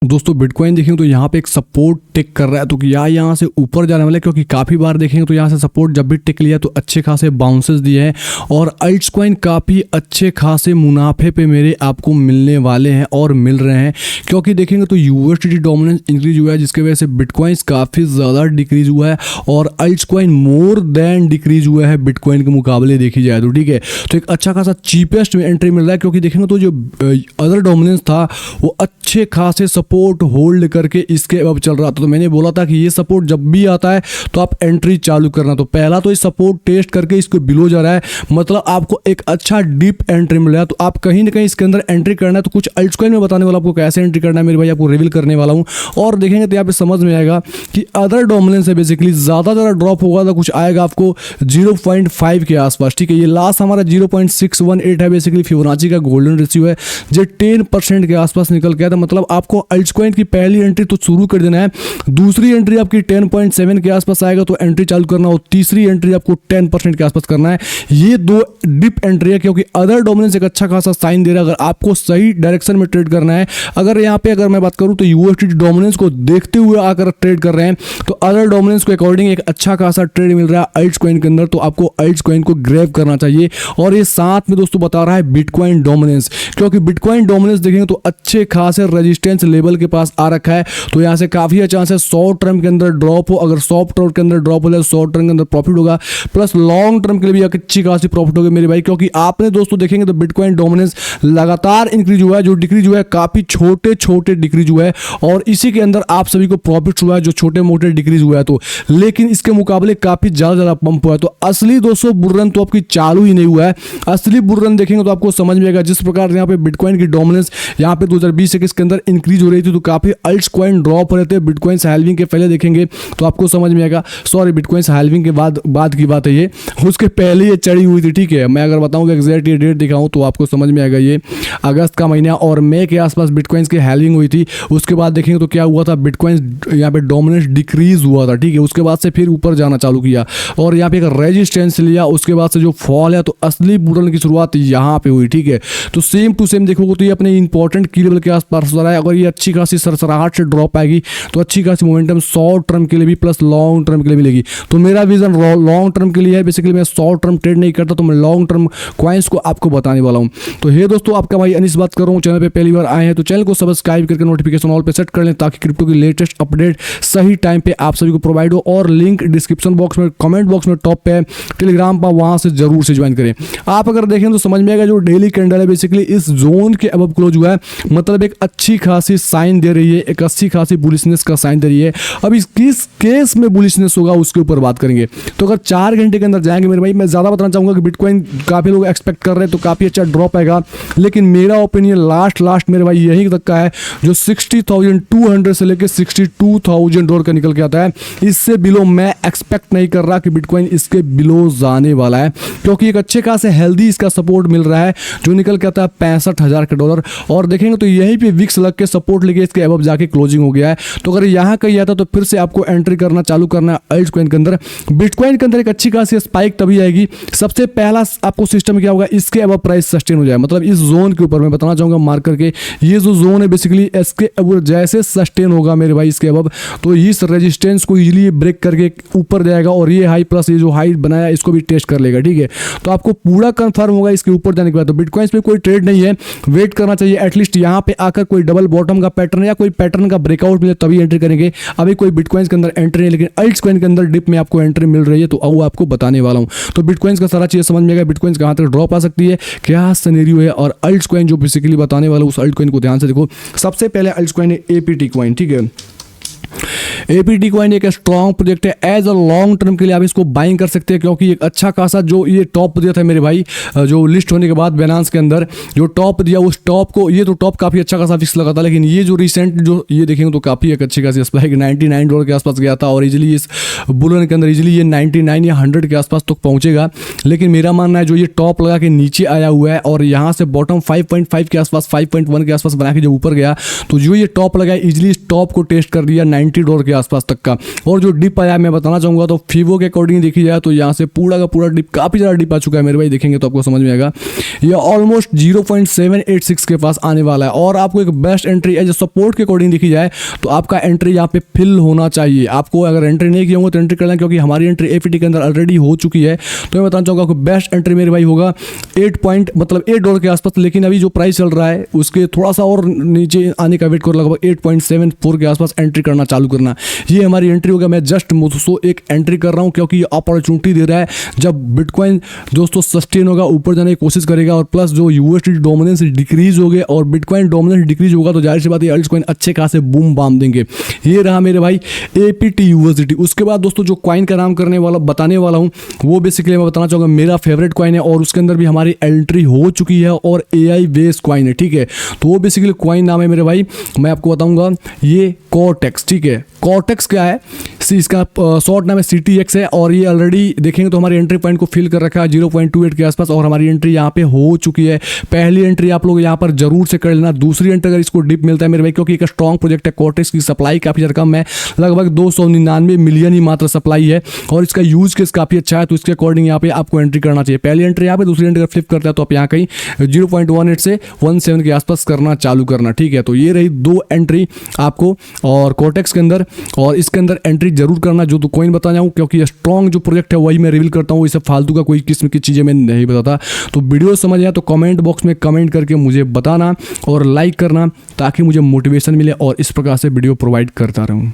दोस्तों बिटकॉइन देखेंगे तो यहाँ पे एक सपोर्ट टिक कर रहा है, तो क्या यहाँ से ऊपर जाने वाला है? क्योंकि काफ़ी बार देखेंगे तो यहाँ से सपोर्ट जब भी टिक लिया तो अच्छे खासे बाउंसेस दिए हैं और अल्ट्सकॉइन काफ़ी अच्छे खासे मुनाफे पे मेरे आपको मिलने वाले हैं और मिल रहे हैं। क्योंकि देखेंगे तो यूएसडीटी डोमिनेंस इंक्रीज हुआ है, जिसकी वजह से बिटकॉइंस काफ़ी ज़्यादा डिक्रीज हुआ है और अल्ट्सकॉइन मोर देन डिक्रीज हुआ है बिटकॉइन के मुकाबले देखी जाए तो। ठीक है, तो एक अच्छा खासा चीपेस्ट में एंट्री मिल रहा है। क्योंकि देखेंगे तो जो अदर डोमिनेंस था वो अच्छे खासे सपोर्ट होल्ड करके इसके अब चल रहा था। तो मैंने बोला था कि ये सपोर्ट जब भी आता है तो आप एंट्री चालू करना। तो पहला तो ये सपोर्ट टेस्ट करके इसको बिलो जा रहा है, मतलब आपको एक अच्छा डीप एंट्री मिल रहा है। तो आप कहीं ना कहीं इसके अंदर एंट्री करना है। तो कुछ अल्ट्सकॉइन में बताने वाला आपको कैसे एंट्री करना है मेरे भाई, आपको रिवील करने वाला हूँ और देखेंगे तो यहाँ पे समझ में आएगा कि अदर डोमिनेंस है बेसिकली ज़्यादा ड्रॉप होगा तो कुछ आएगा आपको 0.5 के आसपास। ठीक है, ये लास्ट हमारा 0.618 है बेसिकली, फिबोनाची का गोल्डन रेशियो है जो 10% के आसपास निकल गया था। मतलब आपको अल्ट्सकॉइन की पहली एंट्री तो शुरू कर देना है, दूसरी एंट्री आपकी 10.7 के आसपास आएगा तो एंट्री चालू करना, और तीसरी एंट्री आपको 10% के आसपास करना है। ये दो डिप एंट्री है क्योंकि अदर डोमिनेंस एक अच्छा खासा साइन दे रहा है अगर आपको सही डायरेक्शन में ट्रेड करना है। अगर यहाँ पे अगर मैं बात करूँ तो यूएसडीटी डोमिनेंस को देखते हुए आकर ट्रेड कर रहे हैं तो अदर डोमिनेंस के अकॉर्डिंग एक अच्छा खासा ट्रेड मिल रहा है अल्ट्सकॉइन के अंदर, तो आपको अल्ट्सकॉइन को ग्रैब करना चाहिए। और ये साथ में दोस्तों बता रहा है बिटकॉइन डोमिनेंस, क्योंकि बिटकॉइन डोमिनेंस देखेंगे तो अच्छे खासे रेजिस्टेंस लेवल के पास आ रखा है। तो यहाँ से काफी चांस है शॉर्ट टर्म के अंदर ड्रॉप हो, अगर शॉर्ट टर्म के अंदर ड्रॉप हो जाए शॉर्ट टर्म के अंदर प्रॉफिट होगा, प्लस लॉन्ग टर्म के लिए भी अच्छी खासी प्रॉफिट होगी मेरे भाई। क्योंकि आपने दोस्तों देखेंगे तो बिटकॉइन डोमिनेंस लगातार इंक्रीज हुआ है, जो डिक्रीज हुआ है काफी छोटे डिक्रीज हुआ है और इसी के अंदर आप सभी को प्रॉफिट हुआ है जो छोटे मोटे डिक्रीज हुआ है। तो लेकिन इसके मुकाबले काफी ज्यादा पंप हुआ है। तो असली दोस्तों बुल तो आपकी चालू ही नहीं हुआ है। असली बुल देखेंगे तो आपको समझ में आएगा जिस प्रकार यहाँ पे बिटकॉइन की डोमिनेंस यहाँ पे 2020 के अंदर इंक्रीज हो रही थी तो काफी अल्ट्सकॉइन ड्रॉप हो रहे थे। बिटकॉइन हाल्विंग के पहले देखेंगे तो आपको समझ में आएगा, सॉरी बिटकॉइन हाल्विंग के बाद की बात है ये, उसके पहले ये चढ़ी हुई थी। ठीक है, मैं अगर बताऊंगा एग्जैक्ट ये डेट दिखाऊं तो आपको समझ में आएगा। ये अगस्त का महीना और मई के आसपास बिटकॉइंस की हाल्विंग हुई थी। उसके बाद देखेंगे तो क्या हुआ था, बिटकॉइन यहाँ पे डोमिनेंस डिक्रीज हुआ था। ठीक है, उसके बाद से फिर ऊपर जाना चालू किया और यहाँ पे एक रेजिस्टेंस लिया, उसके बाद से जो फॉल है तो असली बुल की शुरुआत यहाँ पे हुई। ठीक है, तो सेम टू सेम देखोगे तो ये अपने इंपॉर्टेंट की लेवल के आसपास रहा है। अगर ये अच्छी खासी सरसराहट से ड्रॉप आएगी तो अच्छी खासी मोमेंटम शॉर्ट टर्म के लिए भी प्लस लॉन्ग टर्म के लिए मिलेगी। तो मेरा विजन लॉन्ग टर्म के लिए है, बेसिकली मैं शॉर्ट टर्म ट्रेड नहीं करता, तो मैं लॉन्ग टर्म कॉइंस को आपको बताने वाला हूं। तो हे दोस्तों, आपका भाई अनिस बात कर रहा हूं। चैनल पे पहली बार आए हैं तो चैनल को सब्सक्राइब करके नोटिफिकेशन ऑल पे सेट कर लें ताकि क्रिप्टो की लेटेस्ट अपडेट सही टाइम पे आप सभी को प्रोवाइड हो। और लिंक डिस्क्रिप्शन बॉक्स में कमेंट बॉक्स में टॉप पे है, टेलीग्राम पर, वहां से जरूर से ज्वाइन करें। आप अगर देखें तो समझ में आएगा जो डेली कैंडल है बेसिकली इस जोन के अब क्लोज हुआ है, मतलब एक अच्छी खासी साइन दे रही है, एक अच्छी खासी बुलिशनेस का साइन दे रही है। अब इस किस केस में बुलिशनेस होगा उसके ऊपर बात करेंगे। तो अगर 4 घंटे के अंदर जाएंगे मेरे भाई, मैं ज़्यादा बताना चाहूँगा कि बिटकॉइन काफ़ी लोग एक्सपेक्ट कर रहे हैं तो काफ़ी अच्छा ड्रॉप आएगा, लेकिन मेरा ओपिनियन लास्ट मेरे भाई यही तक का है जो 60,200 से लेकर 62,000 डॉलर का निकल के आता है। इससे बिलो मैं एक्सपेक्ट नहीं कर रहा कि बिटकॉइन इसके बिलो जाने वाला है, क्योंकि एक अच्छे खासे हेल्दी इसका सपोर्ट मिल रहा है जो निकल के आता है 65,000 का डॉलर। और देखेंगे तो यहीं पे विक्स लग के सपोर्ट लेके इसके अब जाके क्लोजिंग हो गया है। तो अगर यहाँ कहीं आता तो फिर से आपको एंट्री करना चालू करना है अल्ट्सकॉइन के अंदर। बिटकॉइन के अंदर एक अच्छी खासी स्पाइक तभी आएगी, सबसे पहला आपको सिस्टम क्या होगा, इसके अब प्राइस सस्टेन हो जाए, मतलब इस जोन के ऊपर मैं बताना चाहूँगा मार्क करके, ये जो जोन है बेसिकली इसके अब जैसे सस्टेन होगा मेरे भाई इसके अब, तो इस रेजिस्टेंस को इजीली ब्रेक करके ऊपर जाएगा और ये हाई प्लस ये जो हाई बनाया इसको भी टेस्ट कर लेगा। ठीक है, तो आपको पूरा कंफर्म होगा इसके ऊपर जाने के बाद। तो बिटकॉइन पे कोई ट्रेड नहीं है, वेट करना चाहिए एटलीस्ट यहाँ पे आकर कोई डबल बॉटम का पैटर्न या कोई पैटर्न का ब्रेकआउट मिले तभी एंट्री करेंगे। अभी कोई बिटकॉइन के अंदर एंट्री नहीं, लेकिन अल्ट्सकॉइन के अंदर डिप में आपको एंट्री मिल रही है तो वो आपको बताने वाला हूँ। तो बिटकॉइन का सारा चीज़ समझ में आएगा, बिटकॉइन कहाँ तक ड्रॉप आ सकती है, क्या सिनेरियो है, और अल्ट्सकॉइन जो बेसिकली बताने वाला उस अल्ट्सकॉइन को ध्यान से देखो। सबसे पहले अल्ट्सकॉइन है एपीटी कॉइन। ठीक है, एपीटी कॉइन एक स्ट्रॉन्ग प्रोजेक्ट है, एज अ लॉन्ग टर्म के लिए आप इसको बाइंग कर सकते हैं, क्योंकि एक अच्छा खासा जो ये टॉप दिया था मेरे भाई जो लिस्ट होने के बाद बाइनेंस के अंदर जो टॉप दिया उस टॉप को, ये तो टॉप काफ़ी अच्छा खासा फिक्स लगा था, लेकिन ये जो रिसेंट जो ये देखेंगे तो काफ़ी एक अच्छी खासी स्पाइक 99 डॉलर के आसपास गया था और इजीली इस बुल के अंदर इजीली ये 99 या 100 के आसपास तक पहुंचेगा। लेकिन मेरा मानना है जो ये टॉप लगा के नीचे आया हुआ है और यहाँ से बॉटम 5.5 के आसपास 5.1 के आसपास बना के जब ऊपर गया तो जो ये टॉप लगा इजीली इस टॉप को टेस्ट कर दिया 90 डॉलर के आसपास तक का। और जो डिप आया मैं बताना चाहूँगा, तो फीवो के अकॉर्डिंग देखी जाए तो यहाँ से पूरा का पूरा डिप, काफ़ी ज़्यादा डिप आ चुका है मेरे भाई, देखेंगे तो आपको समझ में आएगा। ये ऑलमोस्ट 0.786 के पास आने वाला है। और आपको एक बेस्ट एंट्री एज सपोर्ट के अकॉर्डिंग देखी जाए तो आपका एंट्री यहाँ पे फिल होना चाहिए। आपको अगर एंट्री नहीं किया होगा तो एंट्री कर लें, क्योंकि हमारी एंट्री एफईटी के अंदर ऑलरेडी हो चुकी है। तो मैं बताना चाहूँगा आपको बेस्ट एंट्री मेरे भाई होगा $8 के आसपास। लेकिन अभी जो प्राइस चल रहा है उसके थोड़ा सा और नीचे आने का वेट करो, लगभग 8.74 के आसपास एंट्री करना चालू करना। ये हमारी एंट्री होगा। मैं जस्ट दोस्तों एक एंट्री कर रहा हूँ क्योंकि ये अपॉर्चुनिटी दे रहा है। जब बिटकॉइन दोस्तों सस्टेन होगा, ऊपर जाने की कोशिश करेगा, और प्लस जो यूएसडी डोमिनेंस डिक्रीज हो गए और बिटकॉइन डोमिनेंस डिक्रीज होगा, तो जाहिर सी बात है अल्ट कॉइन अच्छे खासे बूम बाम देंगे। ये रहा मेरे भाई एपीटी यूएसडी। उसके बाद दोस्तों जो कॉइन का नाम बताने वाला हूँ वो बेसिकली मैं बताना चाहूँगा मेरा फेवरेट कॉइन है, और उसके अंदर भी हमारी एंट्री हो चुकी है और एआई बेस्ड कॉइन है, ठीक है। तो वो बेसिकली कॉइन नाम है मेरे भाई, मैं आपको बताऊंगा, ये कॉर्टेक्स, ठीक है। कॉर्टेक्स क्या है, इसका शॉर्ट नाम है CTX है। और ये ऑलरेडी देखेंगे तो हमारी एंट्री पॉइंट को फिल कर रखा है 0.28 के आसपास, और हमारी एंट्री यहाँ पे हो चुकी है। पहली एंट्री आप लोग यहाँ पर जरूर से कर लेना। दूसरी एंट्री अगर इसको डिप मिलता है मेरे भाई, क्योंकि एक स्ट्रॉन्ग प्रोजेक्ट है, कॉर्टेक्स की सप्लाई काफ़ी ज़्यादा कम है, लगभग 299 मिलियन ही मात्र सप्लाई है, और इसका यूज केस काफ़ी अच्छा है। तो इसके अकॉर्डिंग यहाँ पे आपको एंट्री करना चाहिए। पहली एंट्री यहाँ पे, दूसरी एंट्री अगर फ्लिप करता है तो आप यहाँ कहीं 0.18 से 17 के आसपास करना चालू करना, ठीक है। तो ये रही 2 एंट्री आपको और कॉर्टेक्स के अंदर, और इसके अंदर एंट्री जरूर करना जो कॉइन बता जाऊँ, क्योंकि स्ट्रॉन्ग जो प्रोजेक्ट है वही मैं रिवील करता हूँ, इसे फालतू का कोई किस्म की चीज़ें मैं नहीं बताता। तो वीडियो समझ आया तो कमेंट बॉक्स में कमेंट करके मुझे बताना और लाइक करना, ताकि मुझे मोटिवेशन मिले और इस प्रकार से वीडियो प्रोवाइड करता रहूँ।